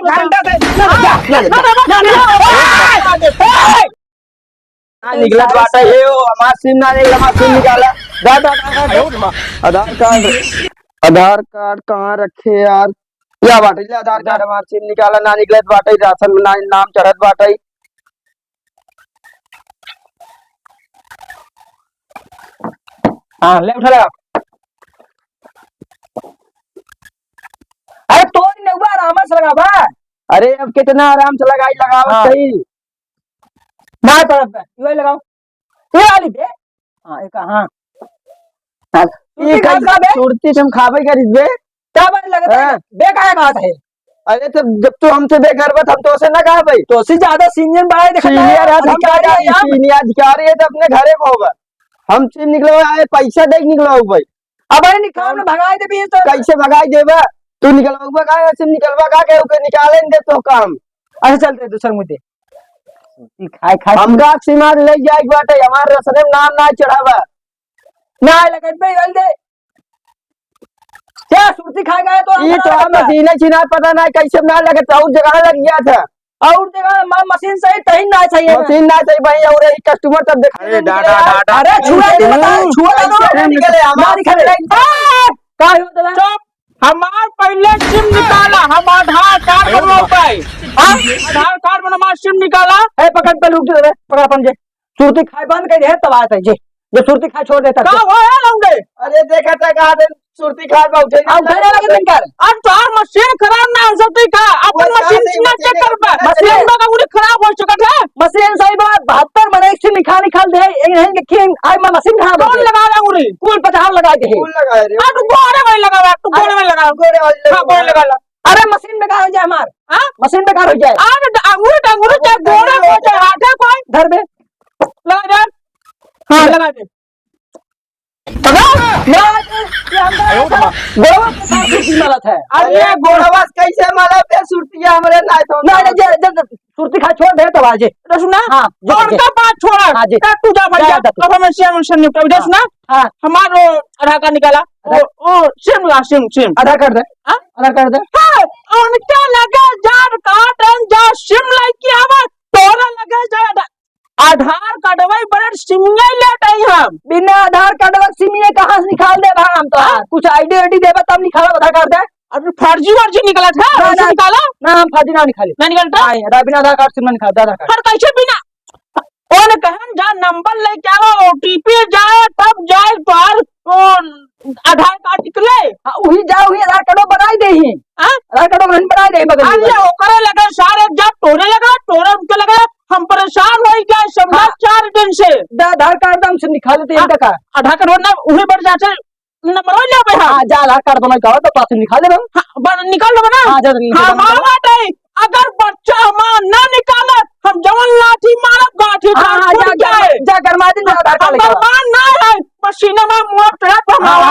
घंटा से निकलत बाटा ये हमार सिम ना हमार सिम निकाला। आधार कार्ड कहाँ रखे यार? या बाटे ले आधार कार्ड हमार सिम निकाला ना निकलत बाटे राशन में नाम चढ़त बाटे। हाँ ले उठा लगा। अरे तो नौवा आराम से लगा बा। अरे अब कितना आराम से लगाई लगाओ सही ना तरफ पे ये लगाओ ये वाली पे। हाँ एक हाँ ये कई सुरती तुम खावे करिस बे क्या बात लगता है बे काहे बात है। अरे तो जब तू हमसे बेघर बत हम तो से ना कहा भाई तो से ज्यादा सीनियर बाय देखा सीनियर है सीनियर अधिकारी है तो अपने घरे को होगा। हम सिम निकलवा आए पैसा दे निकलवाऊ भाई। अब अरे निकाल भगाए दे भी तो कैसे भगाई देबा? तू निकलवा का सिम निकलवा का के ओके निकाले दे तो काम। अच्छा चलते दूसर मुद्दे खाए खाए हमरा सीमा ले जाए बाटे हमार रसने नाम ना चढ़ावा ना लगत पे गल दे क्या सुरती खा गए तो ये तो हम मशीन छिना पता ना कैसे ना लगे और जगह लग गया था और जगह मशीन सही तही ना चाहिए मशीन ना चाहिए भाई और एक कस्टमर तब देखा। अरे डाटा अरे छुआ दे बता छुआ दे निकले हमारी खड़े का हो दादा चुप। हमार पहले सिम निकाला हम आधार कार्ड बनवाओ पाई। आधार कार्ड बना हमार सिम निकाला ए पकड़ पे लूट दे पकड़ अपन जे सुरती खाए बंद कर दे तब आता है जे जो सुरती खा छोड़ देता का होया लौंडे। अरे देखा था कहा दिन सुरती खा उठे अब घरे लगे दिन कर आज तो हर मशीन खराब ना हो सकती का अपन मशीन ना चेक कर पा मशीन में का पूरी खराब हो चुका है। मशीन सही बात 72 मने एक से निकाल दे एक नहीं के खेन आई मैं मशीन खराब कौन लगा रहा उरी कुल 50 लगा दे फूल लगाए रे आ तू गोरे में लगा तू गोरे में लगा गोरे वाले हां गोरे लगा ला। अरे मशीन बेकार हो जाए हमार हां मशीन बेकार हो जाए आ अंगूर चाहे गोरे हो चाहे हाथे कोई धर दे लगा दे। हां लगा दे अरे गोरवा कैसे माला पे सुरतिया हमरे ना तो सुरती खा छोड़ दे तब आजे सुना हाँ और का बात छोड़ा तू जा भैया अब हमें सिम निपटा दे सुना। हाँ हमारो आधार कार्ड निकाला ओ सिम आधार कार्ड दे आधार कार्ड दे हाँ उनका लगे जार कार्ड जा सिम लाइक आवा तोरा लगे जा आधार कार्ड भाई बड़े सिम लेट आई हम बिना आधार कार्ड का सिम ये कहाँ से निकाल दे भाई हम तो कुछ आईडी देबा तब निकाला आधार कार्ड दे। अरे फर्जी निकला था निकाला ना हम फर्जी ना निकाले ना निकलता नहीं बिना आधार कार्ड सिम निकाल आधार कार्ड हर कैसे बिना और कहन जा नंबर लेके आओ ओटीपी जाए तब जाए बाहर आधार कार्ड निकले वही जाओ वही आधार कार्ड बनाई दे ही आधार कार्ड बनाई दे बगल अरे ओकरे लगे सारे जब टोरे उनके लगे हम परेशान हो गए समझा 4 दिन से आधार कार्ड हम से निकाल देते हैं का आधार कार्ड ना उहे बढ़ जाते नंबर हो ले भाई हां जा आधार कार्ड बना का तो पास निकाल दे हम निकाल लो ना हां जा हमारा बात है अगर बच्चा हमारा ना निकाला हम जवन लाठी मारब गाठी जा गरमा दिन आधार कार्ड लेके ना है पसीने में मुंह टड़प हमारा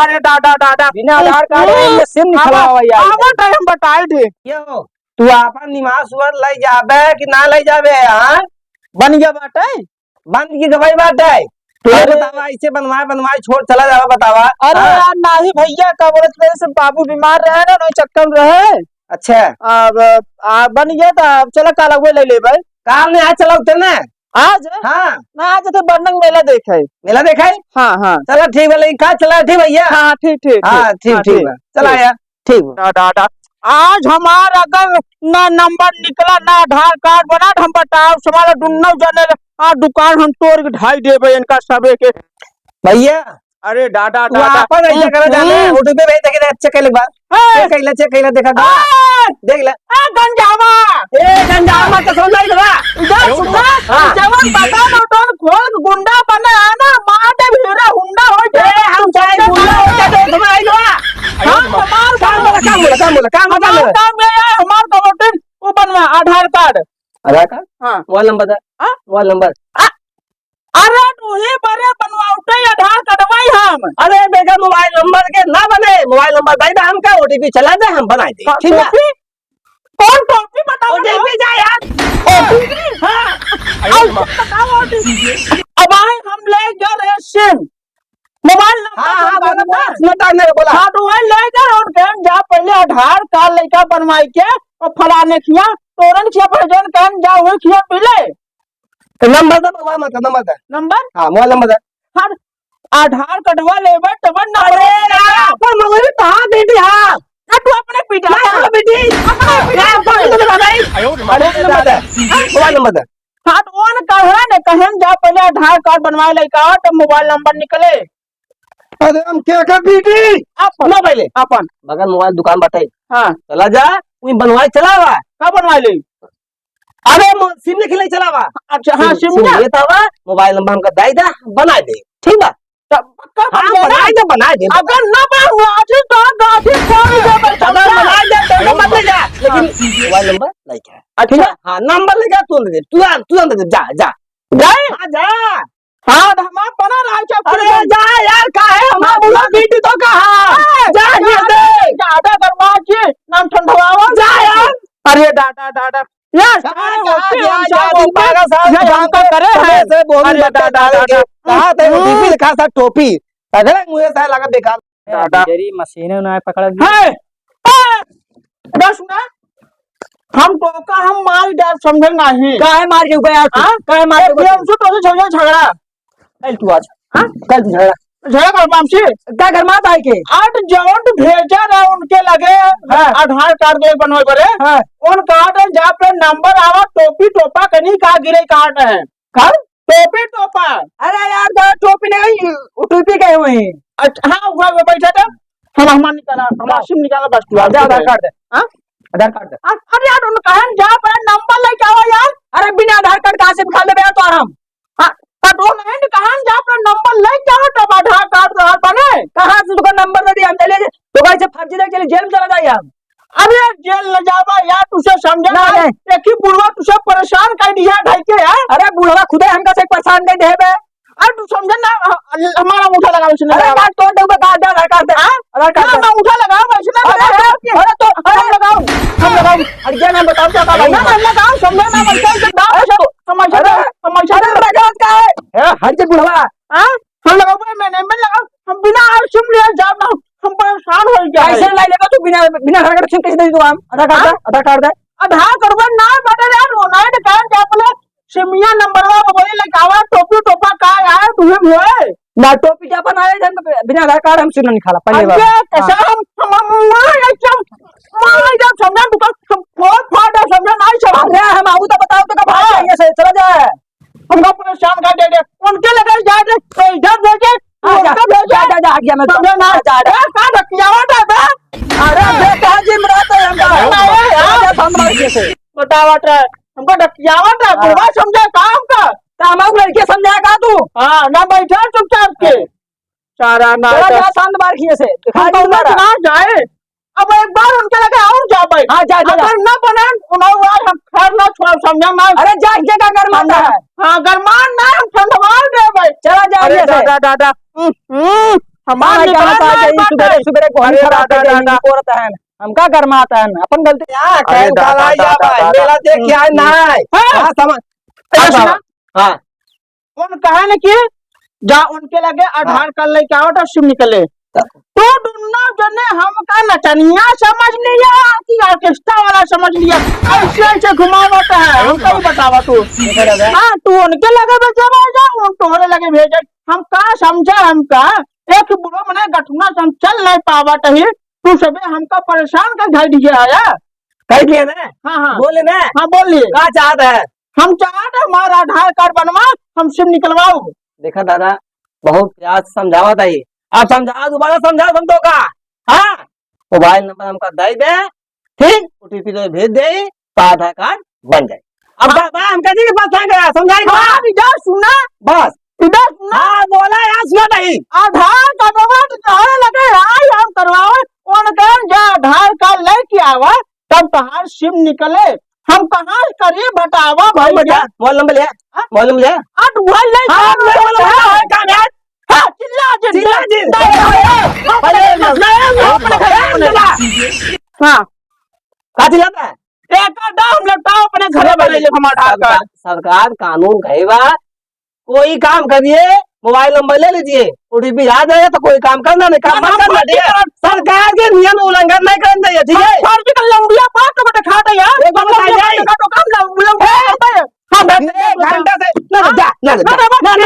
अरे दादा बिना आधार कार्ड ये सिम निकालवा यार आवा हम बताए थे यो तू आपन निवास वर ले जाबे कि ना ले जाबे हां बन गया बाटे बंद की गवाही बाटे तू बतावा ऐसे बनवाए छोड़ चला जावा बतावा। अरे यार नहीं भैया कबरत में से बाबू बीमार रहे ना चक्कर रहे। अच्छा अब बन गया था चला काला हुए ले भाई काम ने आज चलाते ना आज हाँ ना आज तो बर्नंग मेला देखा है मेला देखा है हाँ चलो ठीक है लेकिन का चला ठीक भैया हाँ ठीक हाँ ठीक चला यार ठीक आज हमारा अगर ना नंबर निकला ना आधार कार्ड बना हम बताओ हमारा दुन्नो जने दुकान हम तोड़ के ढाई देवे इनका सबे के भैया। अरे दादा अपन ऐसा करे जाने ओटीपी भेज देखे अच्छा कइले बा चेक कइला देखा देख ले गंजामा के समझ आई बा इधर सुना जवान बता नो तो खोल गुंडा बना है ना मार दे हीरा हुंडा हो जाए हम चाहे गुंडा हो जाए समझ आई बा हमार काम में है हमार कबोटिन वो बनवा आधार कार्ड हां मोबाइल नंबर दा मोबाइल नंबर अरे तू ही बड़े बनवाउटे आधार कार्डवाई हम अरे बेटा मोबाइल नंबर के ना बने मोबाइल नंबर दे दे हमका ओटीपी चला दे हम बनाई दे ठीक है कौन टोपी बताओ ओटीपी जा यार ओटीपी हां बताओ ओटीपी अब आए हम ले जा रहे सिम मोबाइल नंबर बोला हाँ तो वही ले जा और कह जा पहले आधार कार्ड लेकर बनवाई के और फलाने खिया तोरन खिया भजन कहन जा हुए खिया मिले नंबर दे मोबाइल मत नंबर दे। नंबर हां मोबाइल नंबर दे। हर आधार कटवा लेबे तब ना अरे यार अपन मोबाइल कहां बेटी हां तू अपने पिता ना बेटी मोबाइल नंबर दे। हाँ तो ओन कहे ने कहन जा पहले आधार कार्ड बनवाए लइका तब मोबाइल नंबर निकले अरे हम क्या कर बेटी अपन ना पहले अपन बगल मोबाइल दुकान बताई हाँ चला जा कोई बनवाई चलावा का बनवाए ले अरे सिम लिख ले चलावा। अच्छा हाँ सिम ना ये तवा मोबाइल नंबर हमका दे दे बना दे ठीक बा। पक्का बना दे अगर ना बनवा तो गाड़ी फोन दे अगर बना दे तो नंबर ले जा लेकिन मोबाइल नंबर लेके अच्छा हां नंबर ले जा तू जा जा जाए हां जा हाँ हम बना रहा है अरे जा यार काहे हमारा बुला बेटी तो कहा जा दे दादा गरमा जी नाम ठंडवावा जा यार अरे दादा दादा यार सारे होते हम सब बारह साल ये हम का करे हैं से बोल अरे दादा कहा थे टीपी दिखा सा टोपी अगर मुझे सा लगा बेकार दादा तेरी मशीन ना पकड़ है बस ना हम तो का हम मार डाल समझे नहीं काहे मार के गया तू हां काहे मार के हम से तो झगड़ा झगड़ा कल तू आज हां कल तू झगड़ा झगड़ा कर पाम से क्या घर माता है के 8 जॉन्ट भेजा रहा उनके लगे आधार कार्ड के बनवाए बरे हां उन कार्ड जहाँ पे नंबर आवा टोपी टोपा कहीं का गिरे कार्ड है कर टोपी टोपा अरे यार जा टोपी नहीं टोपी गए हुए हैं अच्छा हाँ वहाँ पे बैठा था हम निकाला हमारा सिम निकाला बस तू आधार कार्ड दे हाँ आधार कार्ड दे अरे यार उन कहा जहाँ पे नंबर लेके आवा यार अरे बिना आधार कार्ड कहाँ से निकाल दे तो आराम पर वो नहीं कहा जहाँ पे नंबर लेके आवा तब आधार कार्ड बने कहाँ से तुमको नंबर दे दिया हम चले तो भाई से फर्जी दे के लिए जेल में चला जाइए हम अरे जेल न जावा यार तुझे समझा ना एक ही बुढ़वा तुझे परेशान कर दिया ढाई के यार अरे बुढ़वा खुदे हमका से परेशान कर दे बे अरे तू समझा ना हमारा उठा लगा उसने अरे काट तोड़ दूंगा काट दे आधार कार्ड दे आधार कार्ड मैं उठा लगाओ वैसे अरे तो हम लगाओ अरे क्या नाम बताओ क्या भाई ना लगाओ समझा ना वैसे समझा अरे रजत का है हर के बुढ़वा हां हम लगाओ मैंने लगाओ हम बिना सिम लिए जाना हम परेशान हो गया कैसे लाई लेगा तू बिना बिना आधार कार्ड कैसे दे दूं हम आधार कार्ड दे आधार कार्ड ना बदल यार रोनाइट कान क्या बोले सिमिया नंबरवा बोले लगावा टोपी टोपा का यार तुम्हें हुए ना टोपी क्या बनाए हम बिना आधार कार्ड हम सिम नहीं निकाला पहले बार कैसे हम जब समझा दुकान फोन फाड़ समझा नहीं समझ अरे हम आऊ तो बताओ तो कब आएंगे से चला जाए हमको परेशान कर दे उनके लगे जाए तो इधर भेजे जा गया मैं समझा ना जा का रखियावट है बे अरे बेटा जी मराते हम हम कैसे बतावट है हमको रखियावट है बुढ़वा समझा काम का हम लड़के समझाएगा तू हाँ ना बैठा चुपचाप के सारा ना जा शांत बार किए से ना जाए अब एक बार उनके लगे और जा भाई हाँ जा अगर न बने उन्होंने हम खैर ना छोड़ समझा ना अरे जा जगह कर माता है हाँ गरमान ना हम ठंडवाल दे भाई चला जा अरे दादा दादा हमारा क्या होता है कि सुबह सुबह को हम खराब कर देंगे औरत है हमका गरमाता है अपन गलती अरे दादा भाई मेला देख के आए ना हां समझ हां उन कहा ने कि जा उनके लगे आधार कार्ड लेके आओ तो सिम निकले तो दोनों जने हमका नचनिया समझ लिया कि ऑर्केस्ट्रा वाला समझ लिया ऐसे ऐसे घुमावट है हमको भी बतावा तू हाँ तू उनके लगे भेजा भेजा उन तोहरे लगे भेजा हम का समझा हमका एक बुढ़ो मने गठना हम चल नहीं पावत ही तू सबे हमका परेशान कर घाई दिया आया कह दिए ना हाँ हाँ बोले ना हाँ बोलिए क्या चाहता है हम चाहते हमारा आधार कार्ड बनवा हम सिम निकलवाओ देखा दादा बहुत प्यार समझावा था ये आप समझा दोबारा समझा समझो का हाँ मोबाइल नंबर हमका दे दे ठीक ओटीपी तो भेज दे तो आधार कार्ड बन जाए अब हम कहते के पास गया समझाई इधर सुना बस इधर सुना हाँ बोला यार सुना नहीं आधार कार्ड चाहे लगे आई हम करवाओ उनका जा आधार कार्ड लेके आवा तब कहाँ सिम निकले हम कहाँ करिए बतावा भाई मोबाइल नंबर ले मोबाइल नंबर ले मोबाइल नहीं हाँ चिल्ला हाँ का चिल्लाता है हम लगता अपने घर बने हमारा सरकार कानून कहेगा कोई काम करिए मोबाइल नंबर ले लीजिए ओटीपी याद है तो कोई काम करना नहीं काम मत करना ठीक है सरकार के नियम उल्लंघन नहीं करना चाहिए ठीक है लंबिया बात तो बता खाता यार एक बार बता जाए। का तो काम लंबिया होता है हम घंटा से ना जा ना जा ना